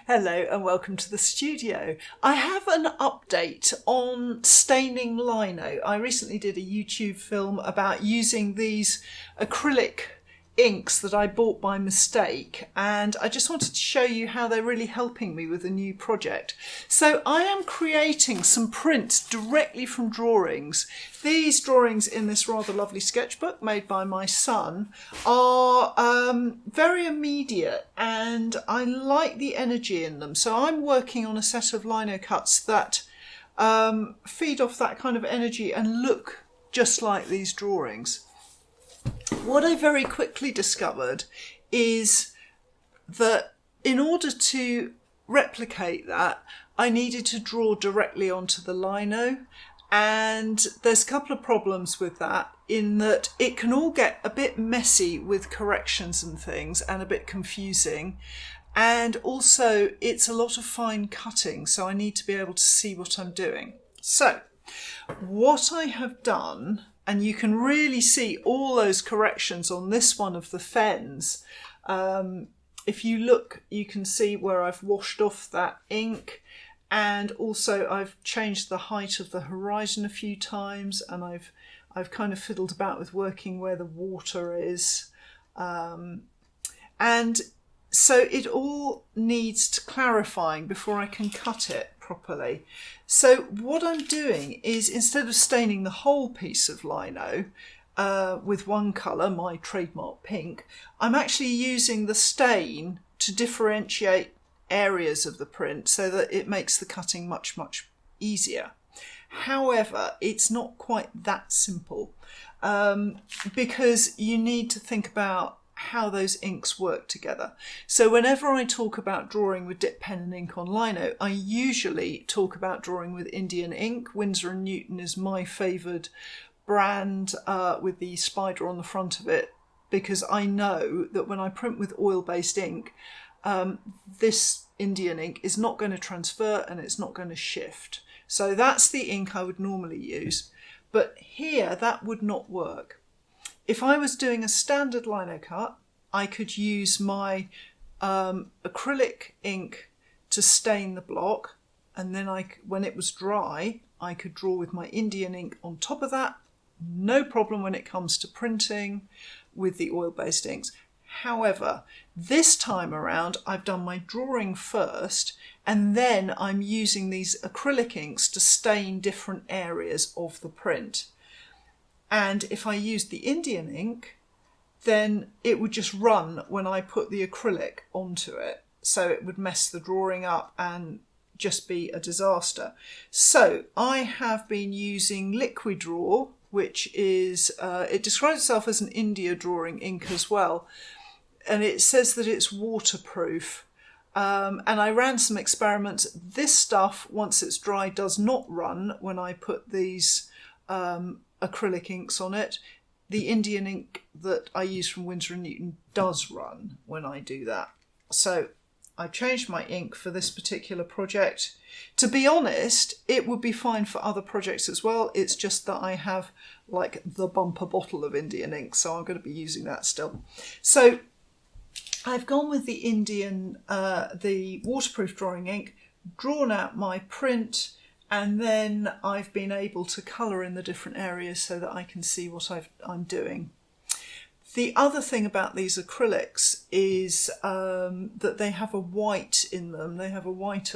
Hello and welcome to the studio. I have an update on staining lino. I recently did a YouTube film about using these acrylic inks that I bought by mistake, and I just wanted to show you how they're really helping me with a new project. So I am creating some prints directly from drawings. These drawings in this rather lovely sketchbook made by my son are very immediate, and I like the energy in them. So I'm working on a set of lino cuts that feed off that kind of energy and look just like these drawings. What I very quickly discovered is that in order to replicate that, I needed to draw directly onto the lino, and there's a couple of problems with that, in that it can all get a bit messy with corrections and things and a bit confusing, and also it's a lot of fine cutting, so I need to be able to see what I'm doing. So what I have done, and you can really see all those corrections on this one of the fens. If you look, you can see where I've washed off that ink, and also I've changed the height of the horizon a few times, and I've kind of fiddled about with working where the water is. And so it all needs clarifying before I can cut it properly. So what I'm doing is, instead of staining the whole piece of lino with one colour, my trademark pink, I'm actually using the stain to differentiate areas of the print so that it makes the cutting much, much easier. However, it's not quite that simple because you need to think about how those inks work together. So whenever I talk about drawing with dip pen and ink on lino, I usually talk about drawing with Indian ink. Windsor and Newton is my favoured brand with the spider on the front of it, because I know that when I print with oil-based ink, this Indian ink is not going to transfer and it's not going to shift. So that's the ink I would normally use. But here that would not work. If I was doing a standard lino cut, I could use my acrylic ink to stain the block, and then when it was dry, I could draw with my Indian ink on top of that. No problem when it comes to printing with the oil-based inks. However, this time around, I've done my drawing first, and then I'm using these acrylic inks to stain different areas of the print. And if I used the Indian ink, then it would just run when I put the acrylic onto it. So it would mess the drawing up and just be a disaster. So I have been using Liquidraw, which is, it describes itself as an India drawing ink as well. And it says that it's waterproof. And I ran some experiments. This stuff, once it's dry, does not run when I put these acrylic inks on it. The Indian ink that I use from Windsor and Newton does run when I do that. So I changed my ink for this particular project. To be honest, it would be fine for other projects as well. It's just that I have like the bumper bottle of Indian ink, so I'm going to be using that still. So I've gone with the the waterproof drawing ink, drawn out my print, and then I've been able to colour in the different areas so that I can see what I'm doing. The other thing about these acrylics is that they have a white in them. They have a white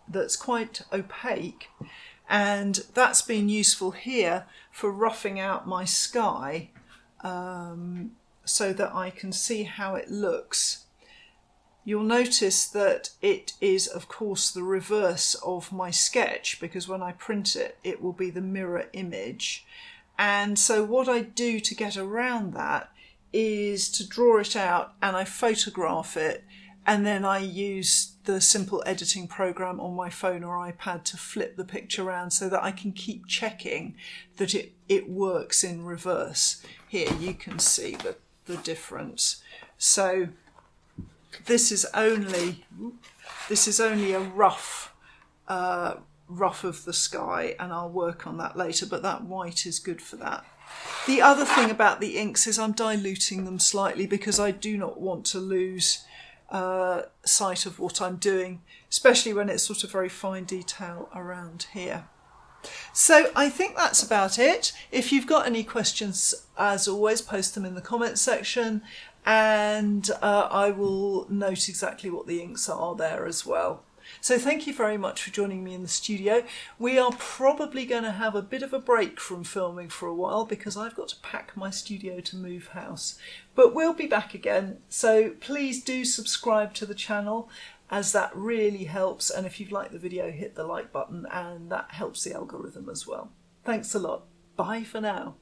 that's quite opaque, and that's been useful here for roughing out my sky so that I can see how it looks. You'll notice that it is, of course, the reverse of my sketch, because when I print it, it will be the mirror image. And so what I do to get around that is to draw it out and I photograph it, and then I use the simple editing program on my phone or iPad to flip the picture around so that I can keep checking that it works in reverse. Here you can see the difference. So this is only a rough of the sky, and I'll work on that later, but that white is good for that. The other thing about the inks is I'm diluting them slightly because I do not want to lose sight of what I'm doing, especially when it's sort of very fine detail around here. So I think that's about it. If you've got any questions, as always, post them in the comments section, and I will note exactly what the inks are there as well. So thank you very much for joining me in the studio. We are probably going to have a bit of a break from filming for a while because I've got to pack my studio to move house. But we'll be back again, so please do subscribe to the channel, as that really helps. And if you've liked the video, hit the like button, and that helps the algorithm as well. Thanks a lot. Bye for now.